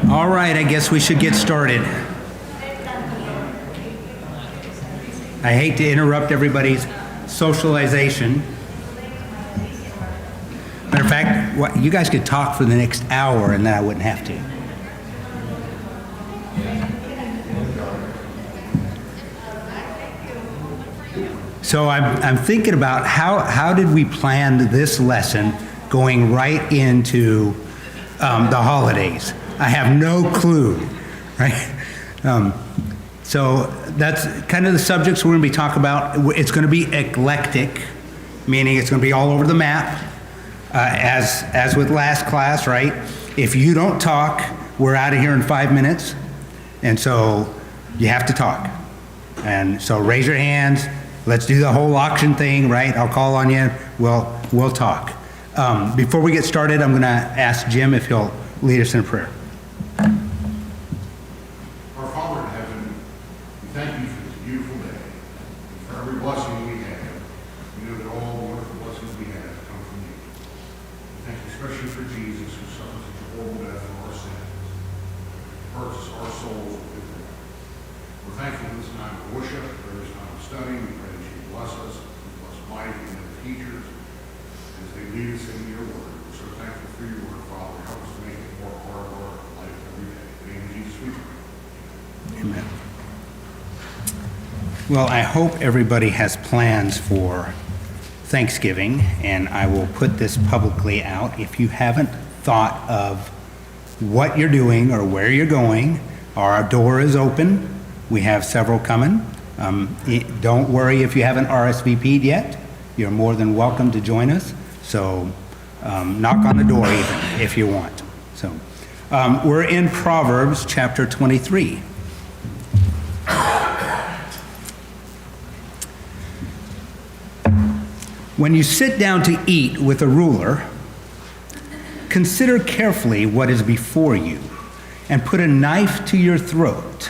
All right, I guess we should get started. I hate to interrupt everybody's socialization. Matter of fact, you guys could talk for the next hour and then I wouldn't have to. So I'm thinking about how did we plan this lesson going right into the holidays? I have no clue, right? So that's kind of the subjects we're going to be talking about. It's going to be eclectic, meaning it's going to be all over the map, as with last class, right? If you don't talk, we're out of here in 5 minutes, and so you have to talk. And so raise your hands. Let's do the whole auction thing, right? I'll call on you. We'll talk. Before we get started, I'm going to ask Jim if he'll lead us in prayer. Our Father in heaven, we thank you for this beautiful day, and for every blessing we have. We know that all the wonderful blessings we have come from you. We thank you especially for Jesus, who suffered such a horrible death for our sins, purchased our souls with him. We're thankful for this time of worship, for this time of study. We pray that you bless us, and bless Mike and the teachers as they lead us in your word. We're so thankful for your word, Father. Help us to make it more part of our life every day. In the name of Jesus, we pray. Amen. Well, I hope everybody has plans for Thanksgiving, and I will put this publicly out. If you haven't thought of what you're doing or where you're going, our door is open. We have several coming. Don't worry if you haven't RSVP'd yet. You're more than welcome to join us. So knock on the door even if you want. So we're in Proverbs chapter 23. When you sit down to eat with a ruler, consider carefully what is before you and put a knife to your throat.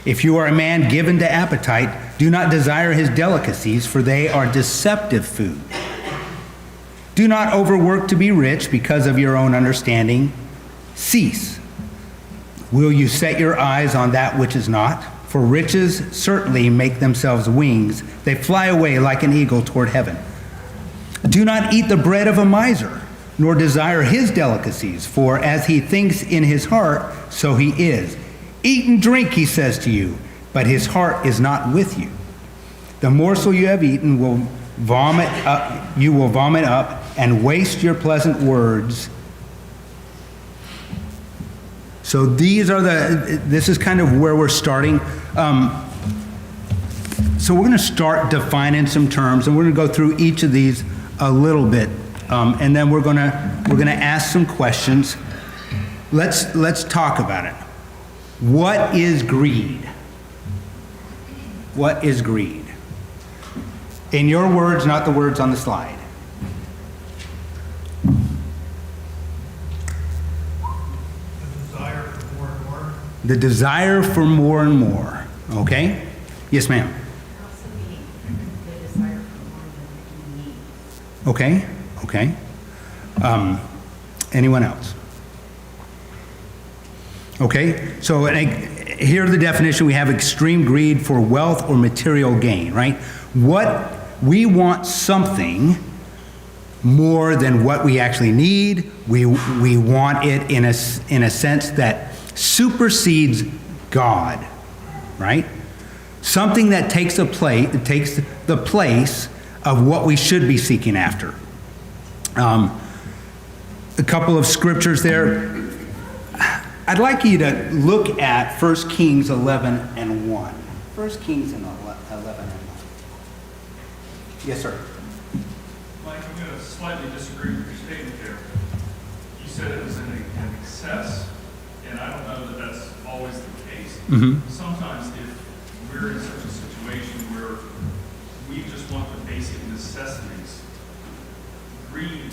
If you are a man given to appetite, do not desire his delicacies, for they are deceptive food. Do not overwork to be rich because of your own understanding. Cease. Will you set your eyes on that which is not? For riches certainly make themselves wings. They fly away like an eagle toward heaven. Do not eat the bread of a miser, nor desire his delicacies, for as he thinks in his heart, so he is. Eat and drink, he says to you, but his heart is not with you. The morsel you have eaten will vomit up, you will vomit up and waste your pleasant words. So this is kind of where we're starting. So we're going to start defining some terms, and we're going to go through each of these a little bit, and then we're going to ask some questions. Let's talk about it. What is greed? What is greed? In your words, not the words on the slide. The desire for more and more. Okay? Yes, ma'am. Okay. Okay. Anyone else? Okay. So here the definition. We have extreme greed for wealth or material gain. Right? What we want something more than what we actually need. We want it in a sense that supersedes God, right? Something that takes the place of what we should be seeking after. A couple of scriptures there. I'd like you to look at 1 Kings 11 and 1. 1 Kings 11 and 1. Yes, sir. Mike, I'm going to slightly disagree with your statement there. You said it was in excess. And I don't know that that's always the case. Mm-hmm. Sometimes if we're in such a situation where we just want the basic necessities, greed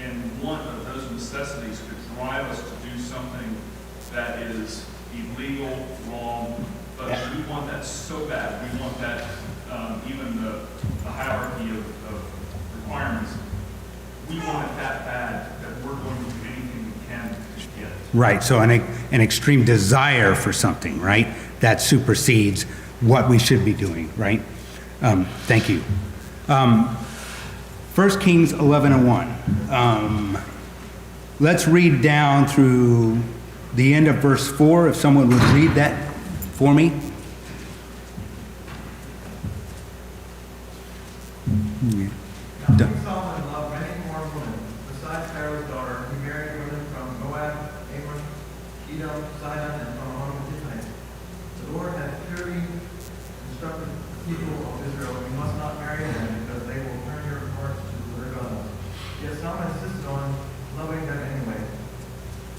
and want of those necessities could drive us to do something that is illegal, wrong, but we want that so bad. We want that, even the hierarchy of requirements, we want it that bad that we're going to do anything we can to get. Right. So an extreme desire for something, right? That supersedes what we should be doing, right? Thank you. 1 Kings 11 and 1. Let's read down through the end of verse 4, if someone would read that for me. Now King Solomon loved many more women, besides Pharaoh's daughter. He married women from Moab, Ammon, Edom, Sidon, and from among the Hittite. The Lord had clearly instructed the people of Israel, you must not marry them, because they will turn your hearts to their gods. Yet Solomon insisted on loving them anyway.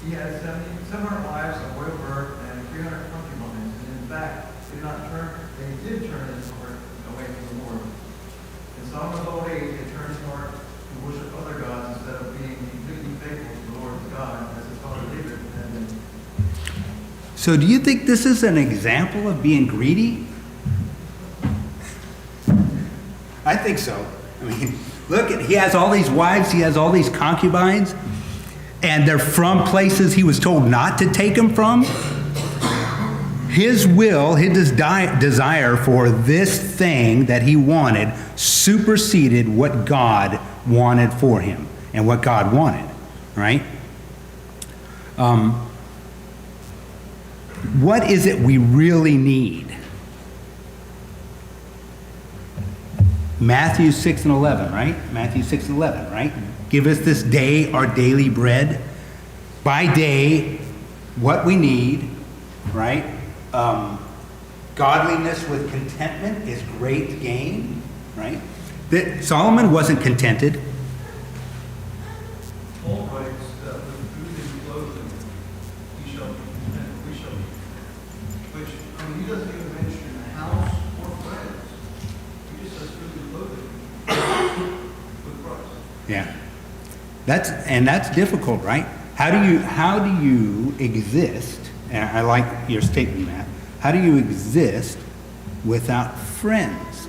He had 700 wives of royal birth and 300 concubines, and in fact, they did turn his heart away from the Lord. In Solomon's old age, he turned his heart to worship other gods instead of being completely faithful to the Lord his God, as his father David had been. So do you think this is an example of being greedy? I think so. I mean, look, he has all these wives, he has all these concubines, and they're from places he was told not to take them from. His will, his desire for this thing that he wanted superseded what God wanted for him and what God wanted, right? What is it we really need? Matthew 6 and 11, right? Matthew 6 and 11, right? Give us this day our daily bread. By day, what we need, right? Godliness with contentment is great gain, right? That Solomon wasn't contented. Paul writes that with food and clothing, he shall be content, we shall be. Which, I mean, he doesn't even mention a house or friends. He just says food and clothing with Christ. Yeah. That's difficult, right? How do you exist? And I like your statement, Matt. How do you exist without friends,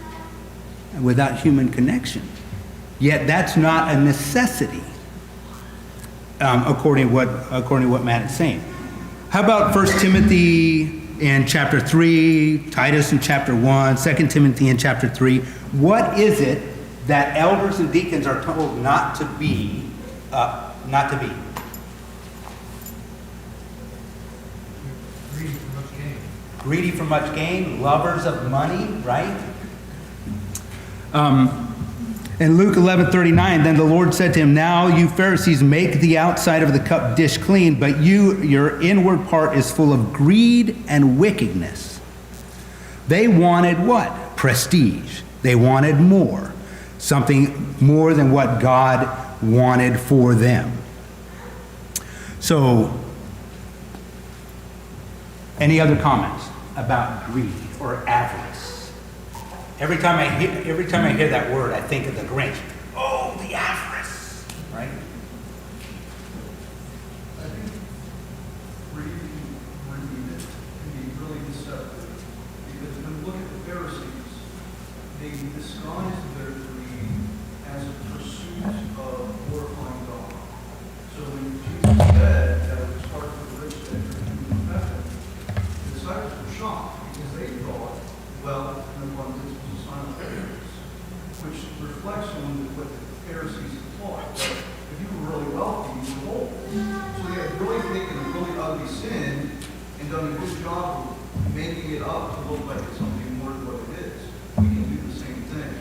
without human connection? Yet that's not a necessity, according to what Matt is saying. How about 1 Timothy in chapter 3, Titus in chapter 1, 2 Timothy in chapter 3? What is it that elders and deacons are told not to be? Greedy for much gain, lovers of money, right? In Luke 11:39, then the Lord said to him, now you Pharisees make the outside of the cup dish clean, but your inward part is full of greed and wickedness. They wanted what? Prestige. They wanted more. Something more than what God wanted for them. So, any other comments about greed or avarice? Every time I hear that word, I think of the Grinch. Oh, the avarice, right? I think greed can be really deceptive, because when you look at the Pharisees, they disguised their greed as a pursuit of glorifying God. So when Jesus said that it was hard for the rich to enter into the heaven, the disciples were shocked, because they thought, well, an abundance was a sign of ignorance, which reflects on what the Pharisees taught. If you were really wealthy, you were old. So they had really taken a really ugly sin and done a good job of making it up to look like it's something more than what it is. We can do the same thing,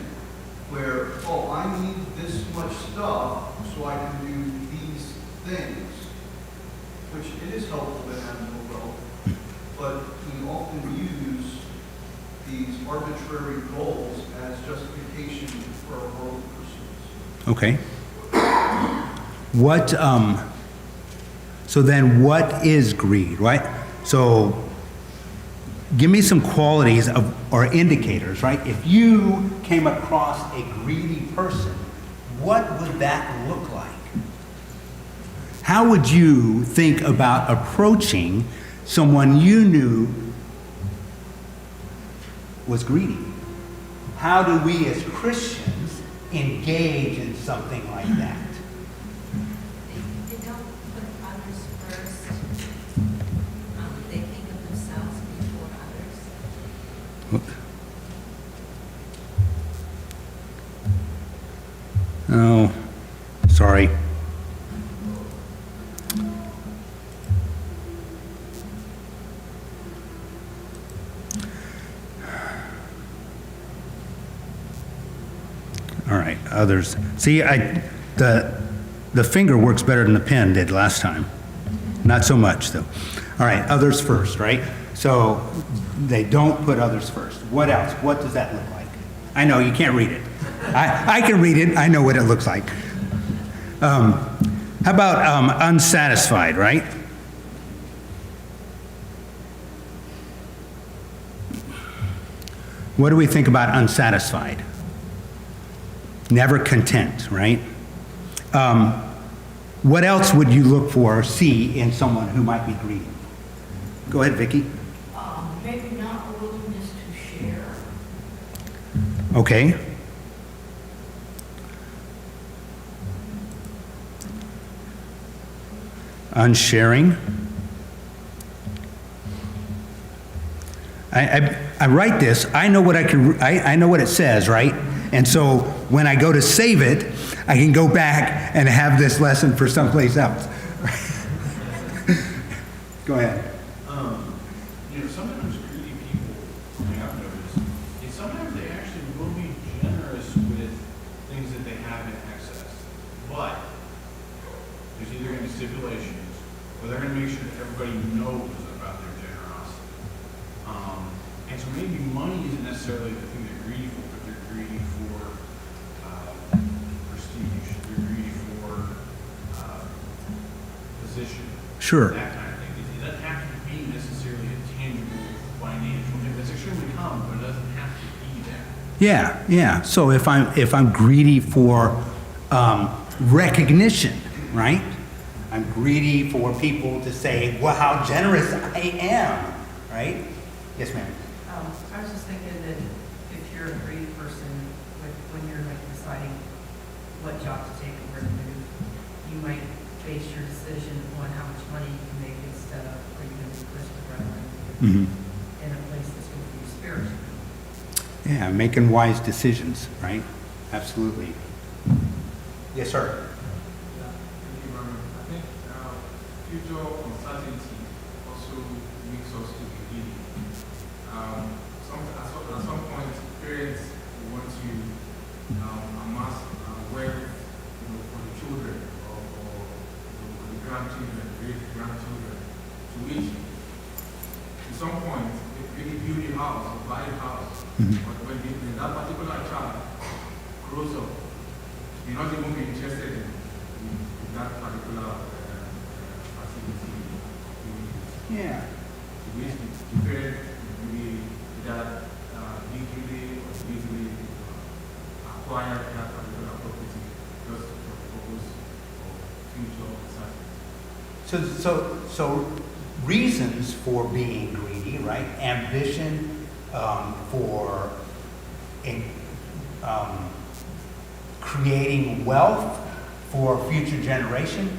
where, oh, I need this much stuff so I can do these things, which it is helpful to have more wealth, but we often use these arbitrary goals as justification for our worldly pursuits. Okay. So then what is greed, right? So give me some qualities or indicators, right? If you came across a greedy person, what would that look like? How would you think about approaching someone you knew was greedy? How do we as Christians engage in something like that? They don't put others first. All right, others. See, the finger works better than the pen did last time. Not so much, though. All right, others first, right? So they don't put others first. What else? What does that look like? I know, you can't read it. I can read it. I know what it looks like. How about unsatisfied, right? What do we think about unsatisfied? Never content, right? What else would you look for or see in someone who might be greedy? Go ahead, Vicki. Maybe not a willingness to share. Okay. Unsharing. I write this. I know what I know what it says, right? And so when I go to save it, I can go back and have this lesson for someplace else. Go ahead. Sometimes greedy people, I've noticed, is sometimes they actually will be generous with things that they have in excess. But there's either going to be stipulations, or they're going to make sure that everybody knows about their generosity. And so maybe money isn't necessarily the thing they're greedy for, but they're greedy for prestige, they're greedy for position. Sure. That kind of thing. It doesn't have to be necessarily a tangible financial thing. That's extremely common, but it doesn't have to be that. Yeah, yeah. So if I'm greedy for recognition, right? I'm greedy for people to say, well, how generous I am, right? Yes, ma'am. I was just thinking that if you're a greedy person, when you're like deciding what job to take and where to move, you might base your decision on how much money you can make instead of are you going to be close to brethren in a place that's good for you spiritually. Yeah, making wise decisions, right? Absolutely. Yes, sir. Thank you, Reverend. I think future uncertainty also makes us to be greedy. At some point, parents want to amass wealth, for the children or for the grandchildren, great grandchildren, to which, at some point, they build a house or buy a house. But when that particular child grows up, you're not even be interested in that particular facility. Yeah. To which the parent maybe that legally or legally acquire that particular property just for the purpose of future success. So reasons for being greedy, right? Ambition for creating wealth for future generation,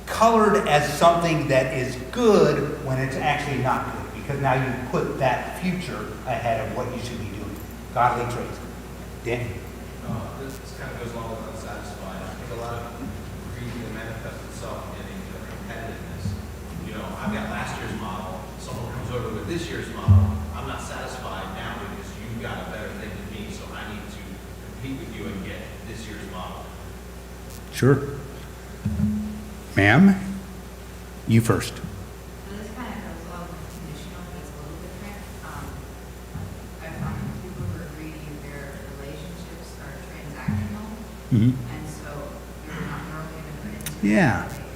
colored as something that is good when it's actually not good, because now you put that future ahead of what you should be doing. Godly traits. Dan? This kind of goes along with unsatisfied. I think a lot of greed can manifest itself in a competitiveness. I've got last year's model. Someone comes over with this year's model. I'm not satisfied now because you've got a better thing than me, so I need to compete with you and get this year's model. Sure. Ma'am, you first. Well, this kind of goes along with conditional, but it's a little different. I found that people who are greedy, their relationships are transactional, and so you're not normally going to put into Yeah. what they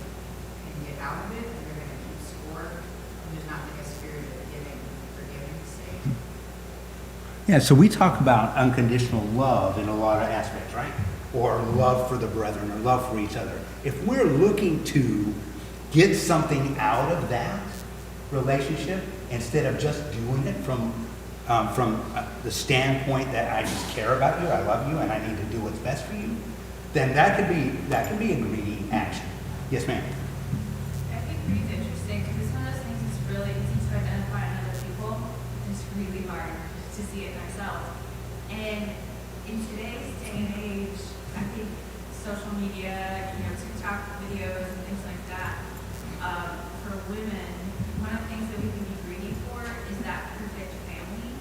can get out of it, and they're going to keep score. And there's not like a spirit of giving for giving's sake. Yeah, so we talk about unconditional love in a lot of aspects, right? Or love for the brethren, or love for each other. If we're looking to get something out of that relationship, instead of just doing it from the standpoint that I just care about you, I love you, and I need to do what's best for you, then that could be a greedy action. Yes, ma'am. I think greed's interesting because it's one of those things that's really easy to identify in other people. It's really hard to see it in ourselves. And in today's day and age, I think social media, TikTok videos and things like that, for women, one of the things that we can be greedy for is that perfect family.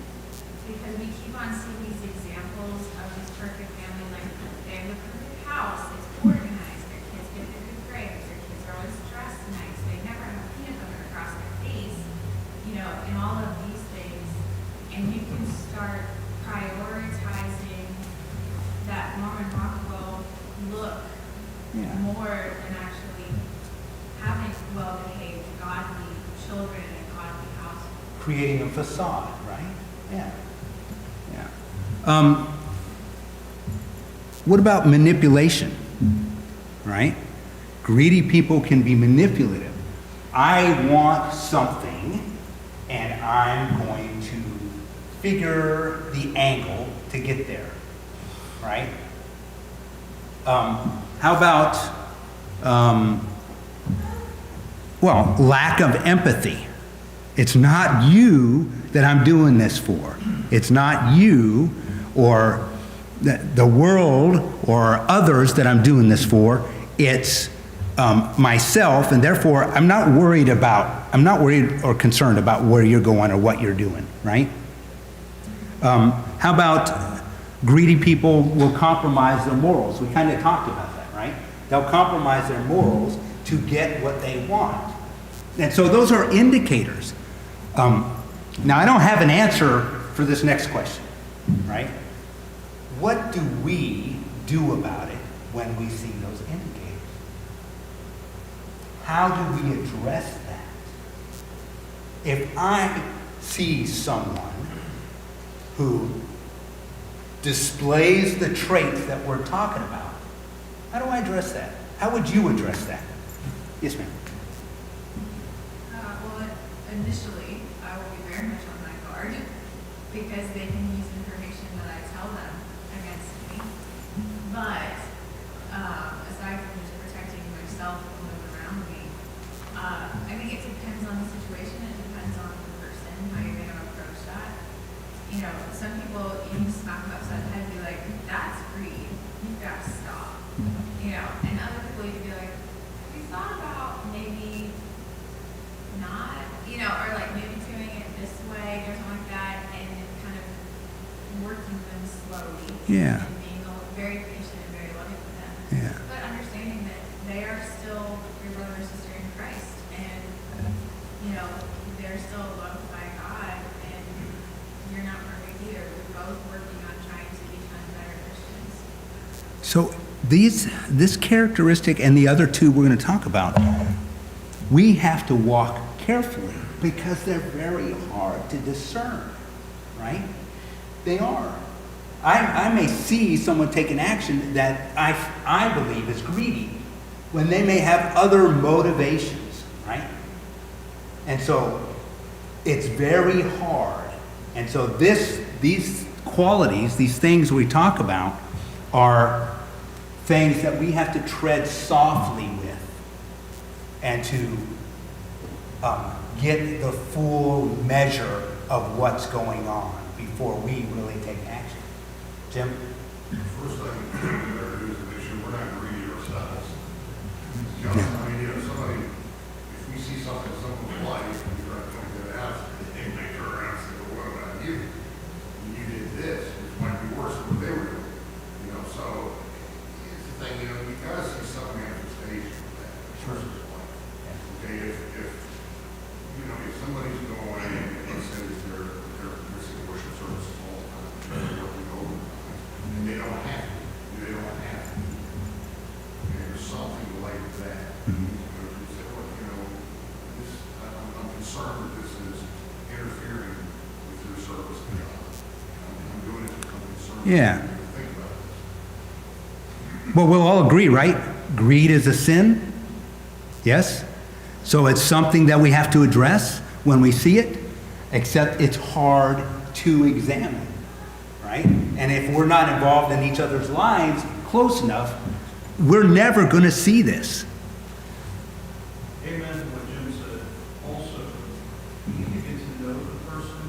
because we keep on seeing these examples of these perfect families, like they have a perfect house, it's organized, their kids get their good grades, their kids are always dressed nice, they never have peanut butter across their face, you know, and all of these things. And you can start prioritizing that Norman Rockwell look Yeah. more than actually having well-behaved, godly children and a godly household. Creating a facade, right? Yeah. Yeah. What about manipulation? Right? Greedy people can be manipulative. I want something, and I'm going to figure the angle to get there. Right? How about, well, lack of empathy? It's not you that I'm doing this for. It's not you or the world or others that I'm doing this for. It's myself, and therefore I'm not worried or concerned about where you're going or what you're doing, right? How about greedy people will compromise their morals? We kind of talked about that, right? They'll compromise their morals to get what they want. And so those are indicators. Now, I don't have an answer for this next question, right? What do we do about it when we see those indicators? How do we address that? If I see someone who displays the traits that we're talking about, how do I address that? How would you address that? Yes, ma'am. Well, initially, I will be very much on my guard because they can use information that I tell them against me. But aside from just protecting myself and those around me, I think it depends on the situation. It depends on the person, how you're going to approach that. You know, some people, you can smack them upside the head and be like, that's greed. You've got to stop. You know, and other people you can be like, have you thought about maybe not, you know, or like maybe doing it this way or something like that, and kind of working them slowly. Yeah. And being very patient and very loving with them. Yeah. But understanding that they are still your brother or sister in Christ, and, you know, they're still loved by God, and you're not perfect either. We're both working on trying to become better Christians. So this characteristic and the other two we're going to talk about, we have to walk carefully because they're very hard to discern, right? They are. I may see someone take an action that I believe is greedy when they may have other motivations, right? And so it's very hard. And so these qualities, these things we talk about are things that we have to tread softly with and to get the full measure of what's going on before we really take action. Jim? First thing we better do is to make sure we're not greedy ourselves. You know, I mean, you know, somebody, if we see something, someone's life, and we try to point that out, they may turn around and say, well, what about you? You did this, which might be worse than what they were doing. You know, so here's the thing, you know, you gotta see some manifestation of that. First is one. Okay, if you know, if somebody's going and let's say they're missing worship services all the time, they're working overtime, and they don't have to. And there's something like that. You say, well, you know, I'm concerned that this is interfering with your service to God. I'm doing it because I'm concerned. Yeah. Think about it. Well, we'll all agree, right? Greed is a sin? Yes? So it's something that we have to address when we see it, except it's hard to examine, right? And if we're not involved in each other's lives close enough, we're never going to see this. Amen to what Jim said. Also, you need to get to know the person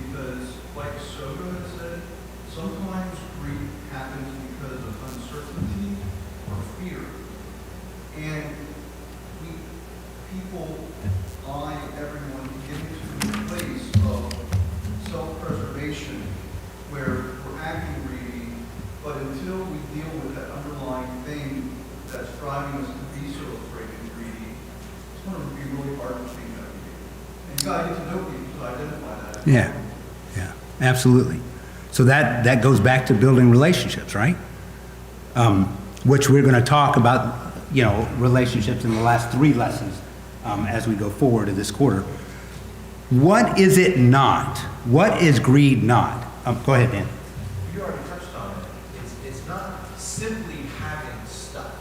because, like Soga has said, sometimes grief happens because of uncertainty or fear. And everyone, get into a place of self-preservation gotta get to know people to identify that. Yeah, yeah, absolutely. So that goes back to building relationships, right? Which we're going to talk about, relationships in the last 3 lessons as we go forward in this quarter. What is it not? What is greed not? Go ahead, Dan. You already touched on it. It's not simply having stuff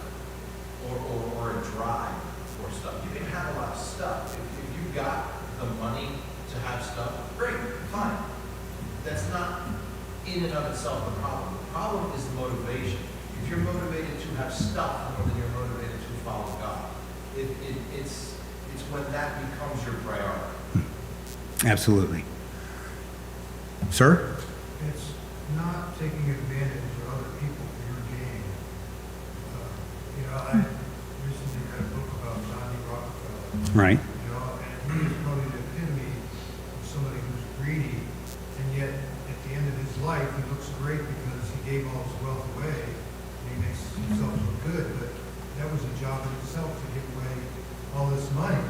or a drive for stuff. You can have a lot of stuff. If you got the money to have stuff, great, fine. That's not in and of itself the problem. The problem is the motivation. If you're motivated to have stuff more than you're motivated to follow God, it's when that becomes your priority. Absolutely. Sir? It's not taking advantage of other people for your gain. I recently read a book about John D. Rockefeller. Right. And he is probably the epitome of somebody who's greedy, and yet at the end of his life, he looks great because he gave all his wealth away, and he makes himself look good. But that was a job in itself to give away all this money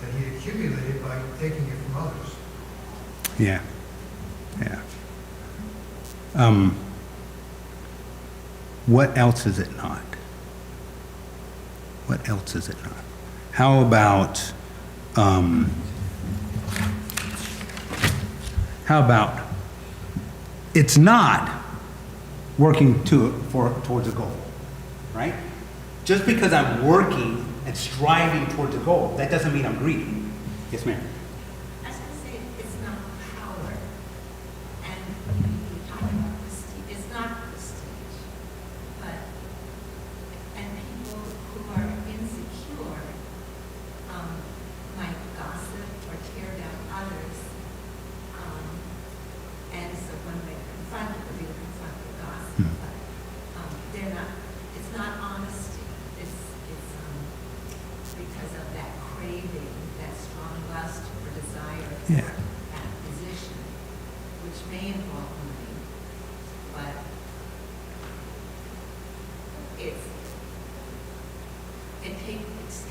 that he accumulated by taking it from others. Yeah. Yeah. What else is it not? What else is it not? How about it's not working towards a goal, right? Just because I'm working and striving towards a goal, that doesn't mean I'm greedy. Yes, ma'am. I was gonna say, it's not power. And you talk about prestige, it's not prestige. But, and people who are insecure, might gossip or tear down others. And so when they confront it, they confront the gossip, but, they're not, it's not honesty. It's because of that craving, that strong lust or desire for Yeah. that position, which may involve money, but it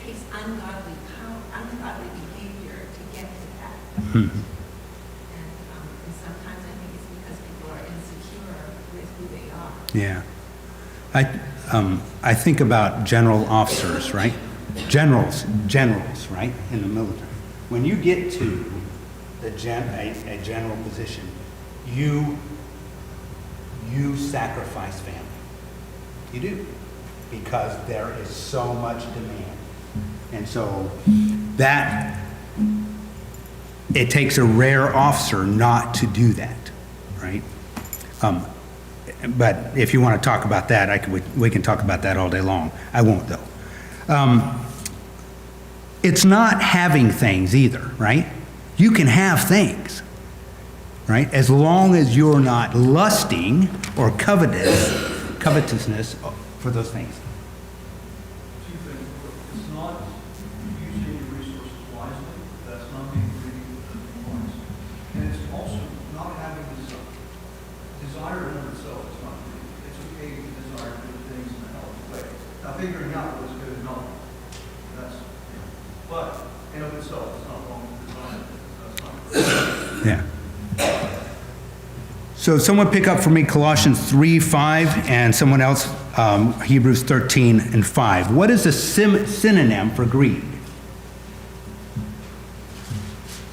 takes ungodly power, ungodly behavior to get to that. And sometimes I think it's because people are insecure with who they are. Yeah. I think about general officers, right? Generals, right, in the military. When you get to a general position, you sacrifice family. You do, because there is so much demand. And so it takes a rare officer not to do that, right? But if you want to talk about that, we can talk about that all day long. I won't, though. It's not having things either, right? You can have things, right? As long as you're not lusting or covetousness for those things. 2 things. It's not using your resources wisely. That's not being greedy and wise. And it's also not having this desire in of itself. It's not greedy. It's okay to desire good things in a healthy way. Now, figuring out what's good and not. But in of itself, it's not wrong to desire. That's not greedy. Yeah. So someone pick up for me Colossians 3:5, and someone else Hebrews 13:5. What is the synonym for greed?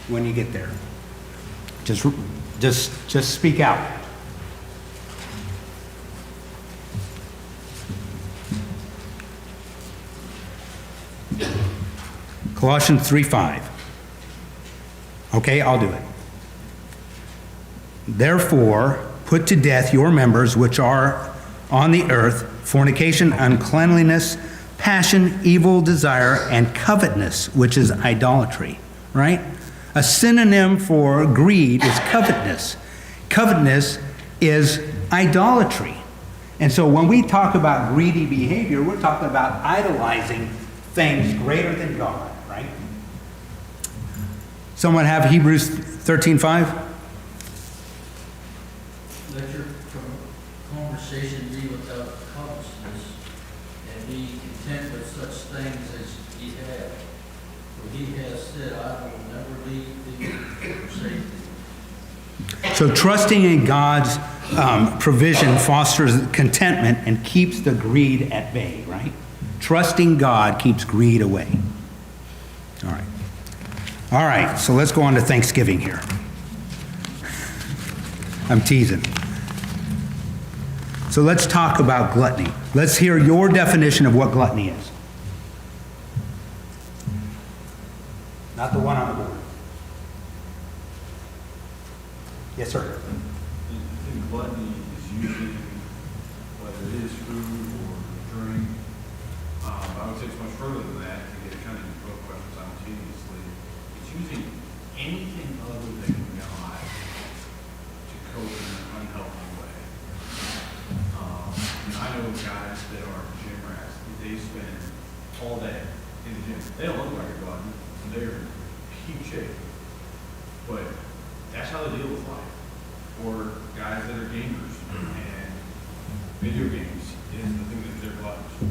When you get there, just speak out. Colossians 3:5. Okay, I'll do it. Therefore, put to death your members which are on the earth, fornication, uncleanliness, passion, evil desire, and covetousness, which is idolatry, right? A synonym for greed is covetousness. Covetousness is idolatry. And so when we talk about greedy behavior, we're talking about idolizing things greater than God, right? Someone have Hebrews 13:5? Let your conversation be without covetousness, and be content with such things as ye have. For he has said, I will never leave thee So trusting in God's provision fosters contentment and keeps the greed at bay, right? Trusting God keeps greed away. All right. All right, so let's go on to Thanksgiving here. I'm teasing. So let's talk about gluttony. Let's hear your definition of what gluttony is. Not the one on the board. Yes, sir. I think gluttony is usually, whether it is food or drink, I would say it's much further than that, to get kind of both questions simultaneously. It's using anything other than God to cope in an unhealthy way. I know guys that are gym rats, they spend all day in the gym. They don't look like a glutton, they're in peak shape. But that's how they deal with life. Or guys that are gamers and video games is the thing that they're gluttons for.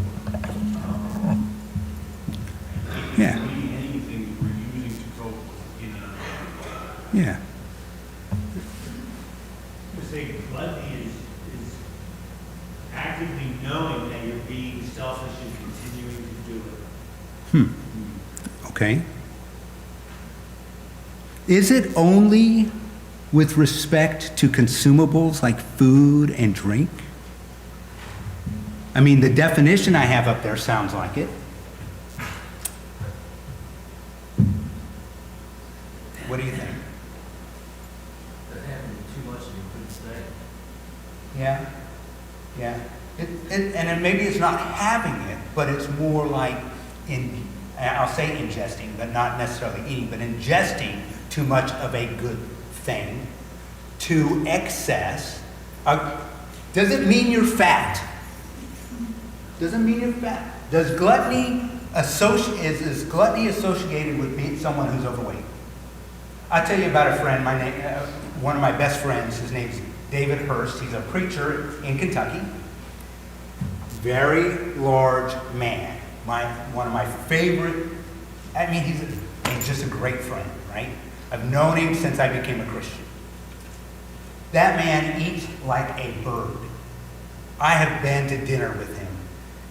Yeah. It could be anything that we're using to cope in an unhealthy way. Yeah. I say gluttony is actively knowing that you're being selfish and continuing to do it. Okay. Is it only with respect to consumables like food and drink? I mean, the definition I have up there sounds like it. What do you think? That happened too much and you couldn't stay. Yeah, yeah. And maybe it's not having it, but it's more like I'll say ingesting, but not necessarily eating, but ingesting too much of a good thing to excess. Does it mean you're fat? Doesn't mean you're fat. Does gluttony is gluttony associated with being someone who's overweight? I'll tell you about a friend. One of my best friends. His name's David Hurst. He's a preacher in Kentucky. Very large man. One of my favorite. I mean, he's just a great friend, right? I've known him since I became a Christian. That man eats like a bird. I have been to dinner with him,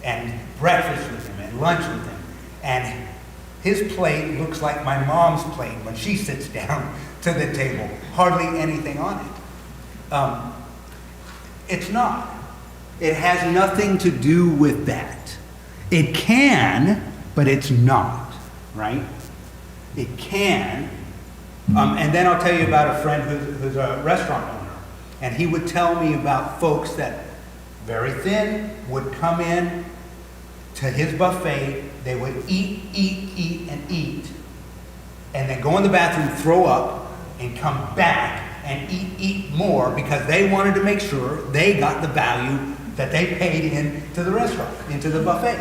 and breakfast with him, and lunch with him, and his plate looks like my mom's plate when she sits down to the table. Hardly anything on it. It's not. It has nothing to do with that. It can, but it's not, right? It can. And then I'll tell you about a friend who's a restaurant owner. And he would tell me about folks that, very thin, would come in to his buffet. They would eat, and eat. And then go in the bathroom, throw up, and come back and eat more because they wanted to make sure they got the value that they paid into the restaurant, into the buffet.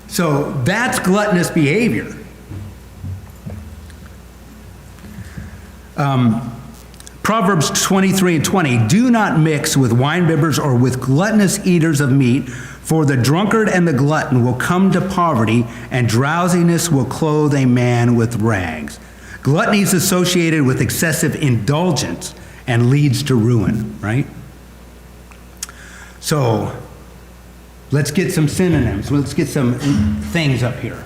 So that's gluttonous behavior. Proverbs 23:20, do not mix with winebibbers or with gluttonous eaters of meat, for the drunkard and the glutton will come to poverty, and drowsiness will clothe a man with rags. Gluttony is associated with excessive indulgence and leads to ruin, right? So, let's get some synonyms. Let's get some things up here.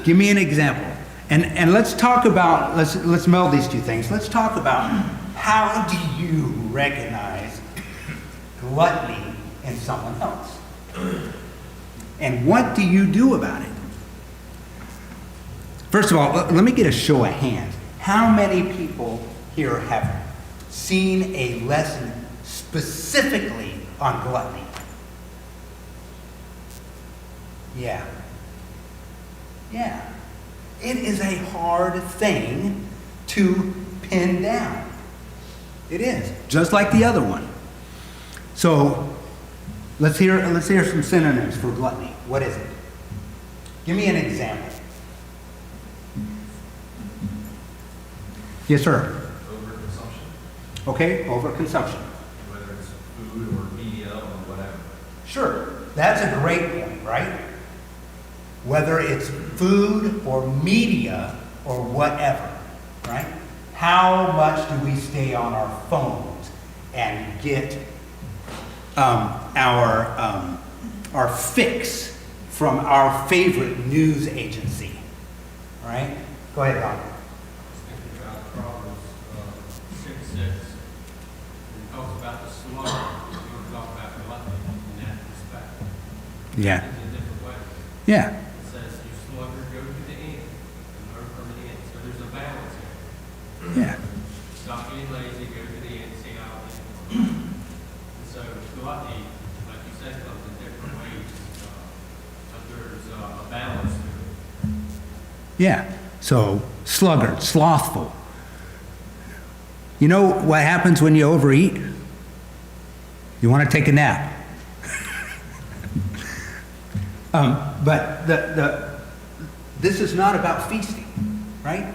Give me an example. And let's talk about, let's meld these two things. Let's talk about how do you recognize gluttony in someone else? And what do you do about it? First of all, let me get a show of hands. How many people here have seen a lesson specifically on gluttony? Yeah. Yeah. It is a hard thing to pin down. It is, just like the other one. So, let's hear some synonyms for gluttony. What is it? Give me an example. Yes, sir. Overconsumption, Okay, overconsumption. whether it's food or media or whatever. Sure, that's a great point, right? Whether it's food or media or whatever, right? how much do we stay on our phones and get our fix from our favorite news agency? All right? Go ahead, Don. Thinking about Proverbs 6:6. It talks about the slaughter. You talk about gluttony in that respect. Yeah. In a different way. Yeah. It says, you slaughter, go to the ant, and learn from the ant. So there's a balance here. Yeah. Stop being lazy, go to the ant, see how it is. So gluttony, like you said, comes in different ways. But there's a balance to it. Yeah. So, sluggard, slothful. You know what happens when you overeat? You want to take a nap. But this is not about feasting, right?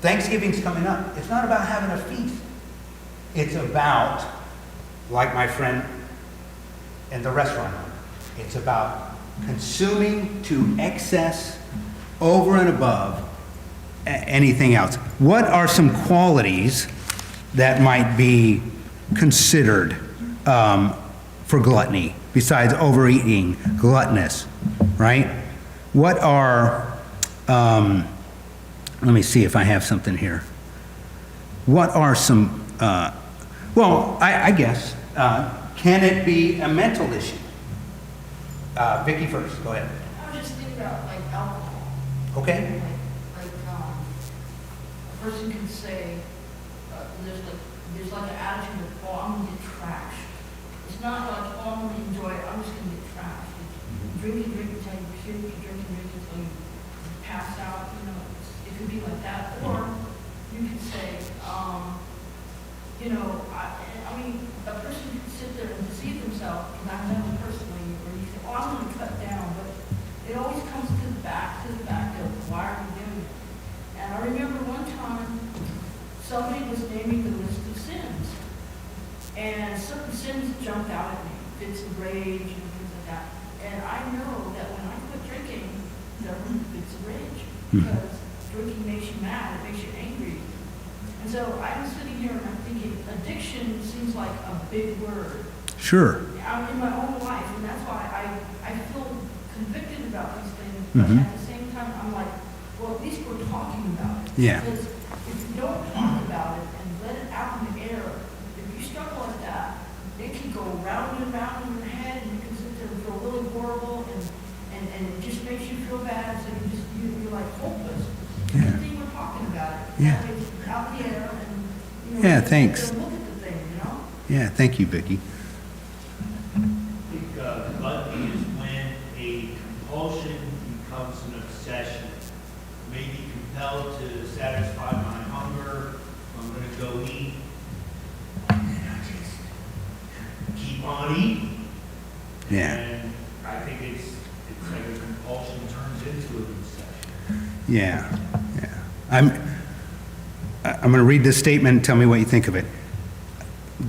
Thanksgiving's coming up. It's not about having a feast. It's about, like my friend in the restaurant owner, it's about consuming to excess over and above anything else. What are some qualities that might be considered for gluttony besides overeating, gluttonous, right? What are, let me see if I have something here. What are some, I guess, can it be a mental issue? Vicki first, go ahead. I was just thinking about like alcohol. Okay. A person can say, there's like an attitude of, oh, I'm gonna get trashed. It's not like, oh, I'm gonna enjoy it, I'm just gonna get trashed. It's drink until you puke, you drink until you pass out, it could be like that. Or you could say, I mean, a person can sit there and deceive themselves, and I've done it personally, where you say, oh, I'm gonna cut down, but it always comes to the back of why are you doing it? And I remember one time, somebody was naming the list of sins. And certain sins jumped out at me, fits of rage and things like that. And I know that when I quit drinking, there were fits of rage. Because drinking makes you mad, it makes you angry. And so I'm sitting here and I'm thinking, addiction seems like a big word. Sure. I'm in my own life, and that's why I feel convicted about these things. But at the same time, I'm like, well, at least we're talking about it. Yeah. Because if you don't talk about it and let it out in the air, if you struggle like that, it can go round and round in your head, and you can sit there and feel really horrible, and it just makes you feel bad, so you're like hopeless. Yeah. Good thing we're talking about it. Yeah. That way it's out in the air, and, Yeah, just sit thanks. there and look at the thing, Yeah, thank you, Vicki. I think gluttony is when a compulsion becomes an obsession. May be compelled to satisfy my hunger. I'm going to go eat. And then I just keep on eating. Yeah. And I think it's like a compulsion turns into an obsession. Yeah. I'm going to read this statement and tell me what you think of it.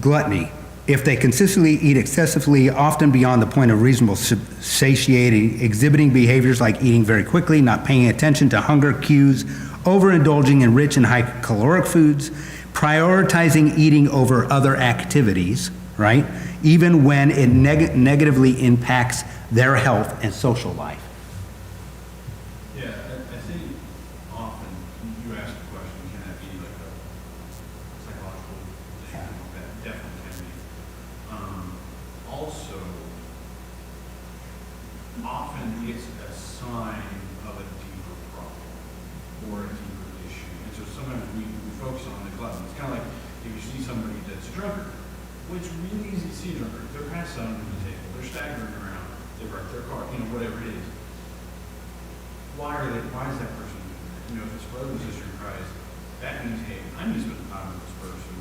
Gluttony. If they consistently eat excessively, often beyond the point of reasonable satiety, exhibiting behaviors like eating very quickly, not paying attention to hunger cues, overindulging in rich and high-caloric foods, prioritizing eating over other activities, right? Even when it negatively impacts their health and social life. Yeah, I think often you ask the question, can that be like a psychological issue? That definitely can be. Also, often it's a sign of a deeper problem or a deeper issue. And so sometimes we focus on the glutton. It's kind of like if you see somebody that's a drunkard. Well, it's really easy to see a drunkard. They're passed out under the table. They're staggering around. They wreck their car, whatever it is. Why is that person doing that? If it's brother and sister in Christ, that means, hey, I need to spend time with this person.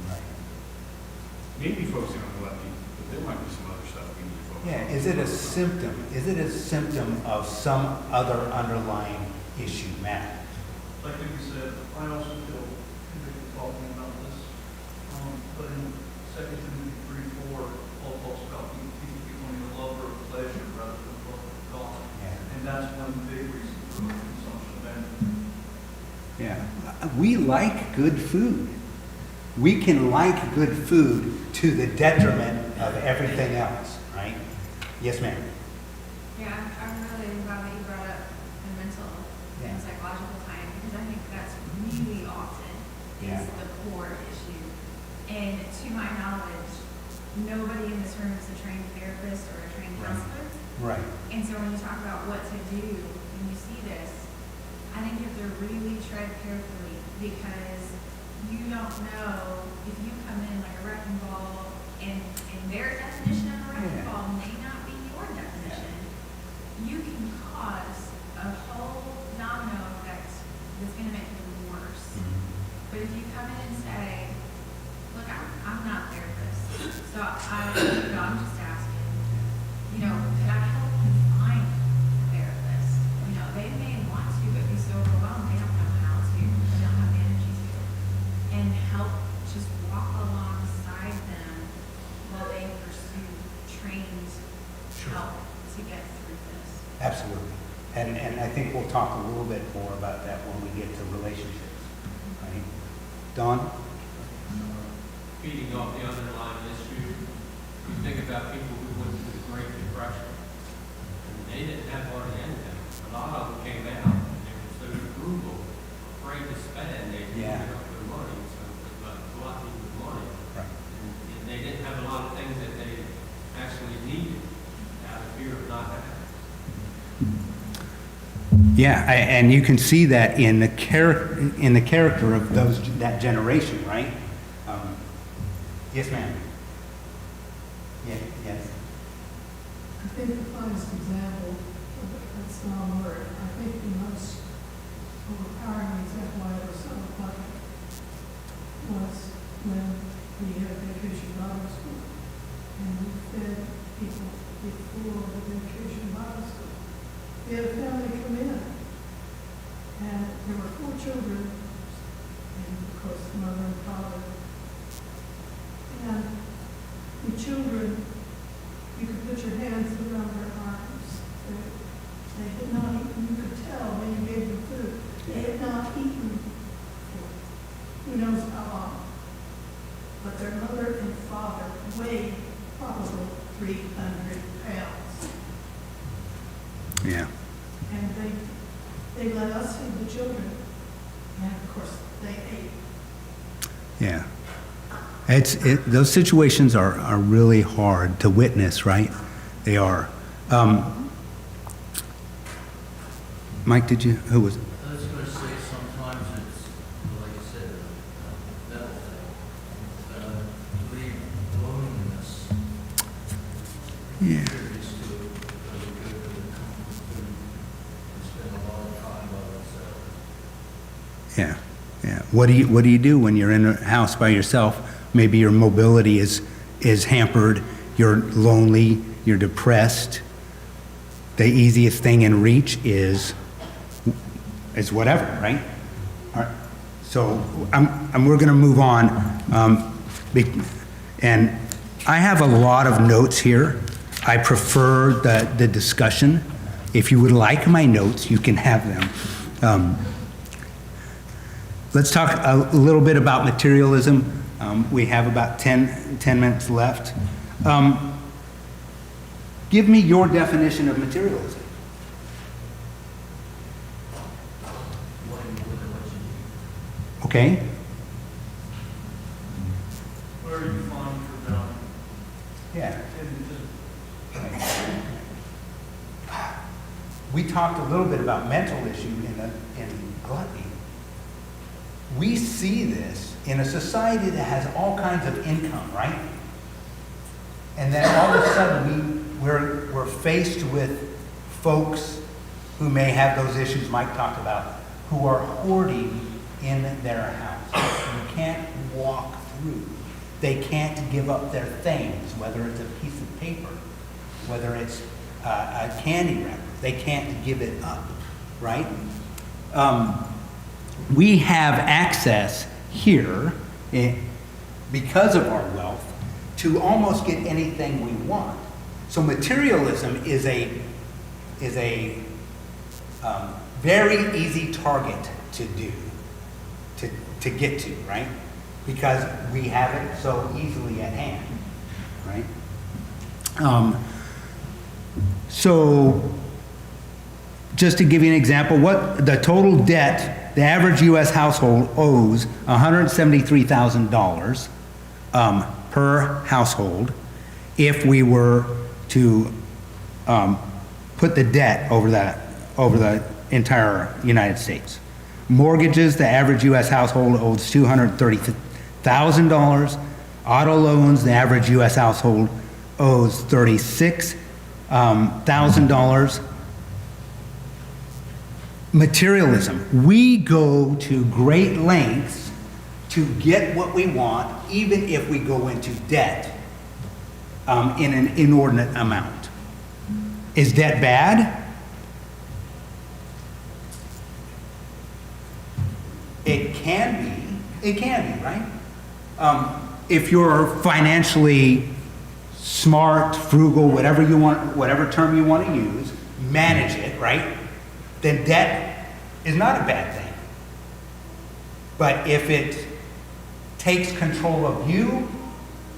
Maybe focusing on gluttony, but there might be some other stuff we need to focus on. Yeah, is it a symptom? Is it a symptom of some other underlying issue, Matt? Like you said, I also feel convicted talking about this. But in 2 Timothy 3:4, Paul talks about people becoming a lover of pleasure rather than a lover of God. Yeah. And that's one of the big reasons for consumption of energy. Yeah. We like good food. we can like good food to the detriment of everything else, right? Yes, ma'am. Yeah, I'm really glad that you brought up the mental Yeah. and psychological time, because I think that's really often Yeah. is the core issue. And to my knowledge, nobody in this room is a trained therapist or a trained Right. counselor. Right. And so when you talk about what to do when you see this, I think you have to really tread carefully, because you don't know if you come in like a wrecking ball and their definition of a wrecking Yeah. ball may not be your definition. You can cause a whole domino effect that's going to make it worse. But if you come in and say, look, I'm not a therapist, so I'm just asking, could I help you find a therapist? They may want to, but be so overwhelmed, they don't know how to, they don't have the energy to. And help just walk alongside them while they pursue trained help to get through this. Absolutely. And I think we'll talk a little bit more about that when we get to relationships. Right? Don? Feeding off the underlying issue, you think about people who went through the Great Depression, and they didn't have hardly anything. A lot of them came out, and they were so frugal, afraid to spend, they didn't Yeah. give up their money, so it was about gluttony with money. Right. And they didn't have a lot of things that they actually needed, out of fear of not having. Yeah, and you can see that in the character of that generation, right? Yes, ma'am. Yes. I think the finest example of that's not a word. I think the most overpowering example I ever saw of that was when we had vacation Bible school, and we fed people before the vacation Bible school. We had a family come in, and there were 4 children, and of course the mother and father. And the children, you could put your hands around their arms. They had not eaten. You could tell when you gave them food. They had not eaten for who knows how long. But their mother and father weighed probably 300 pounds. Yeah. And they let us feed the children. And of course, they ate. Yeah. Those situations are really hard to witness, right? They are. Mike, who was it? I was going to say sometimes it's, like I said, a mental thing. The loneliness. Yeah. Contributes to it because we go to the comfort food and spend a lot of time by ourselves. Yeah. Yeah. What do you do when you're in a house by yourself? Maybe your mobility is hampered, you're lonely, you're depressed. The easiest thing in reach is whatever, right? All right. So we're going to move on. And I have a lot of notes here. I prefer the discussion. If you would like my notes, you can have them. Let's talk a little bit about materialism. We have about 10 minutes left. Give me your definition of materialism. Okay? Where you find your value. Yeah. And We talked a little bit about mental issue in gluttony. We see this in a society that has all kinds of income, right? And then all of a sudden we're faced with folks who may have those issues Mike talked about, who are hoarding in their house. You can't walk through. They can't give up their things, whether it's a piece of paper, whether it's a candy wrapper. They can't give it up, right? We have access here, because of our wealth, to almost get anything we want. So materialism is a very easy target to get to, right? because we have it so easily at hand, right? So, just to give you an example, what the total debt the average U.S. household owes $173,000 per household if we were to put the debt over the entire United States. Mortgages, the average U.S. household owes $230,000. Auto loans, the average U.S. household owes $36,000. Materialism. We go to great lengths to get what we want, even if we go into debt in an inordinate amount. Is debt bad? It can be. It can be, right? If you're financially smart, frugal, whatever you want, whatever term you want to use, manage it, right? Then debt is not a bad thing. But if it takes control of you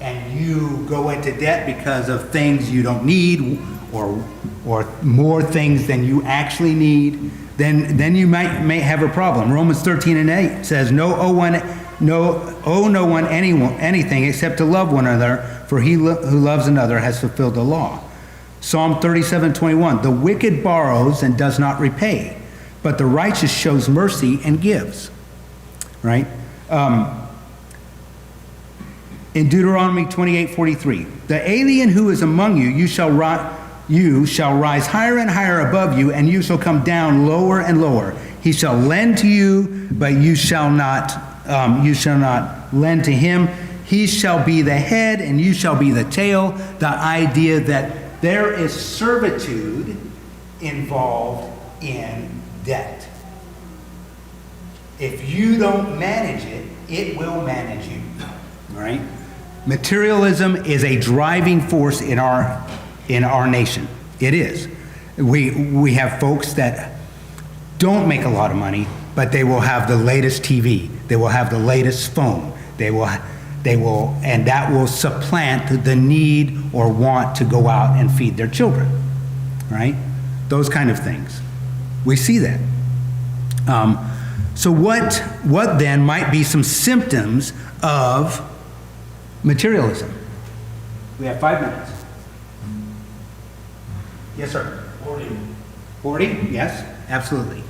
and you go into debt because of things you don't need or more things than you actually need, then you may have a problem. Romans 13:8 says, owe no one anything except to love one another, for he who loves another has fulfilled the law. Psalm 37:21, the wicked borrows and does not repay, but the righteous shows mercy and gives. Right? In Deuteronomy 28:43, the alien who is among you, you shall rise higher and higher above you, and you shall come down lower and lower. He shall lend to you, but you shall not lend to him. He shall be the head, and you shall be the tail. The idea that there is servitude involved in debt. If you don't manage it, it will manage you. All right? Materialism is a driving force in our nation. It is. We have folks that don't make a lot of money, but they will have the latest TV. They will have the latest phone. And that will supplant the need or want to go out and feed their children, right? Those kind of things. We see that. So what then might be some symptoms of materialism? We have 5 minutes. Yes, sir. 40? Yes, absolutely.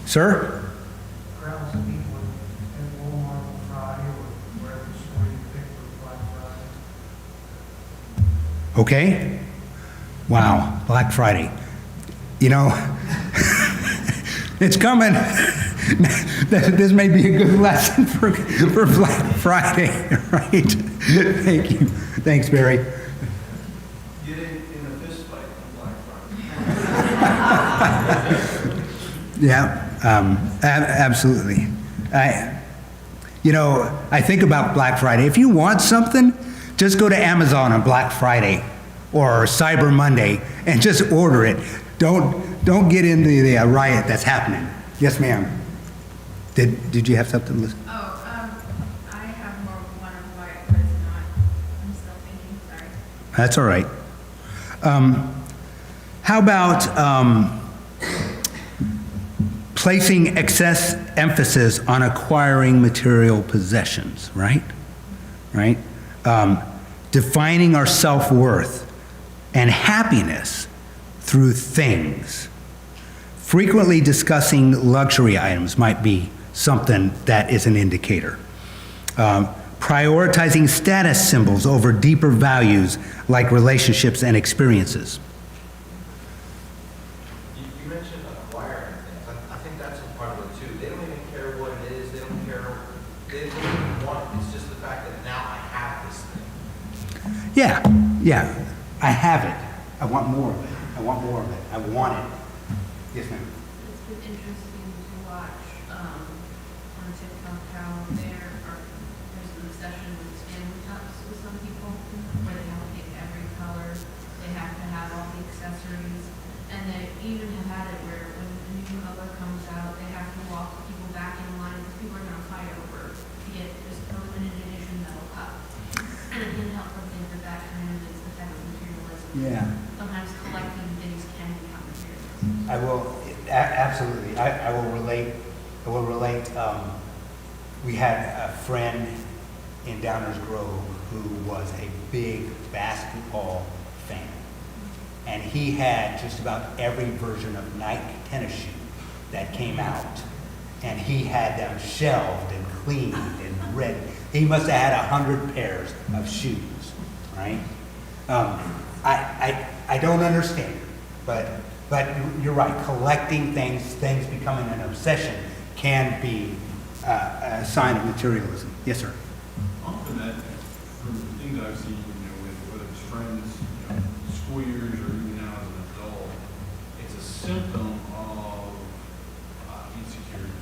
Sir? Crowds of people in Walmart on Friday or wherever store you pick for Black Friday. Okay. Wow, Black Friday. You know, it's coming. This may be a good lesson for Black Friday, right? Thank you. Thanks, Barry. Get in a fist fight on Black Friday. Yeah, absolutely. I think about Black Friday. If you want something, just go to Amazon on Black Friday or Cyber Monday and just order it. Don't get into the riot that's happening. Yes, ma'am. Did you have something? I have more one on white, but it's not. I'm still thinking, sorry. That's all right. How about placing excess emphasis on acquiring material possessions, right? Right? Defining our self-worth and happiness through things. Frequently discussing luxury items might be something that is an indicator. Prioritizing status symbols over deeper values like relationships and experiences. You mentioned acquiring things. I think that's a part of it too. They don't even care what it is. They don't care. They don't even want it. It's just the fact that now I have this thing. Yeah. I have it. I want more of it. I want more of it. I want it. Yes, ma'am. It's been interesting to watch on TikTok how there's an obsession with Stanley cups with some people, where they have to pick every color, they have to have all the accessories, and they even have had it where when a new color comes out, they have to walk people back in line because people are going to fight over Yeah. sometimes collecting things can become materialism. I will, absolutely, I will relate, we had a friend in Downers Grove who was a big basketball fan. And he had just about every version of Nike tennis shoe that came out. And he had them shelved and cleaned and ready. He must have had 100 pairs of shoes, right? I don't understand, but you're right. Collecting things becoming an obsession can be a sign of materialism. Yes, sir. Often that, from the things I've seen, with whether it's friends, school years, or even now as an adult, it's a symptom of insecurity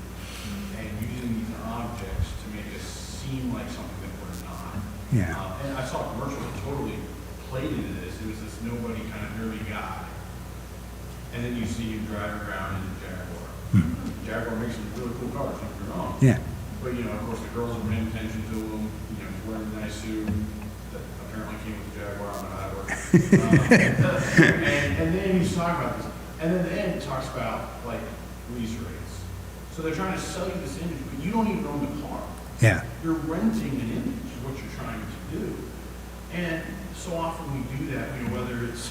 and using these objects to make us seem like something that we're not. Yeah. And I saw a commercial that totally played into this. It was this nobody kind of nerdy guy. And then you see him driving around in a Jaguar. Hmm. Jaguar makes some really cool cars, don't get me wrong. Yeah. But, of course, the girls are paying attention to him, he's wearing a nice suit that apparently came with the Jaguar, I don't know how it works. And then he's talking about this. And then the end talks about, like, lease rates. So they're trying to sell you this image, but you don't even own the car. Yeah. You're renting an image, is what you're trying to do. And so often we do that, whether it's,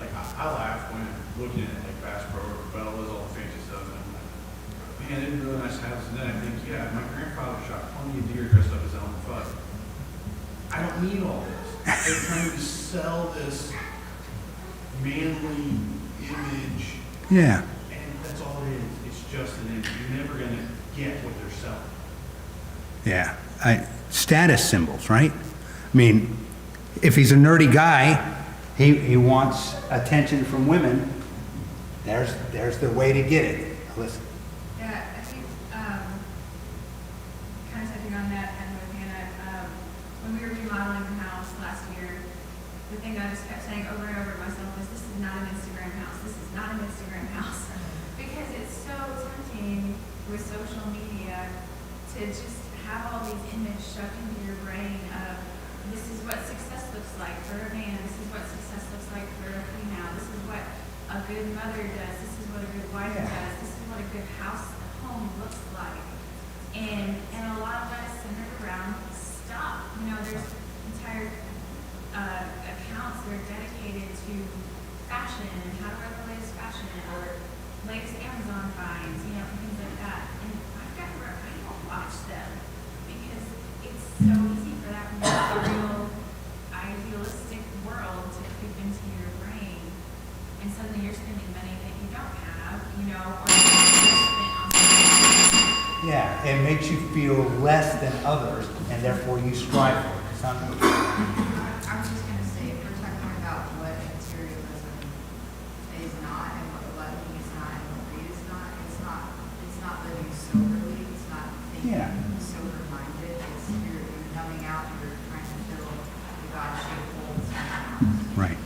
like, I laugh when I'm looking at, like, Bass Pro or Cabela's, all the fancy stuff, and I'm like, man, it'd be really nice to have this. And then I think, yeah, my grandfather shot plenty of deer dressed up as Elmer Fudd. I don't need all this. They're trying to sell this manly image. Yeah. And that's all it is. It's just an image. You're never going to get what they're selling. Yeah. Status symbols, right? I mean, if he's a nerdy guy, he wants attention from women. There's the way to get it. Listen. Yeah, I think, kind of touching on that, and with Hannah, when we were remodeling the house last year, the thing I just kept saying over and over to myself is, this is not an Instagram house. This is not an Instagram house. Because it's so tempting with social media to just have all these images shoved into your brain of, this is what success looks like for a man. This is what success looks like for a female. This is what a good mother does. This is what a good wife does. This is what a good home looks like. And a lot of us center around stuff. There's entire accounts that are dedicated to fashion and how to wear the latest fashion or latest Amazon finds, things like that. And I don't watch them because it's so easy for that real idealistic world to creep into your brain, and suddenly you're spending money that you don't have, or you're spent on something. Yeah, it makes you feel less than others, and therefore you strive for it. I was just gonna say, if we're talking about what materialism is not, and what gluttony is not, and what greed is not, it's not living soberly, it's not thinking sober-minded, it's you're numbing out, you're trying to fill the God-shaped hole somewhere else. Right.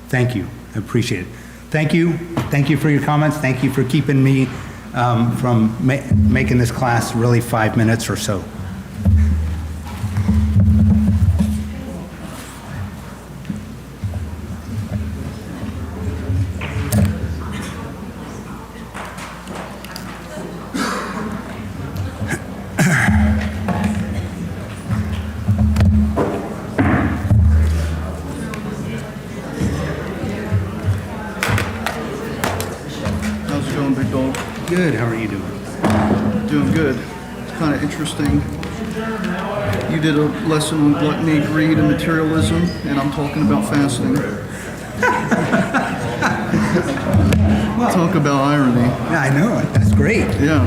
Thank you. I appreciate it. Thank you. Thank you for your comments. Thank you for keeping me from making this class really 5 minutes or so. How's it going, big dog? Good. How are you doing? Doing good. It's kind of interesting. You did a lesson on gluttony, greed, and materialism, and I'm talking about fasting. Talk about irony. Yeah, I know it. That's great. Yeah.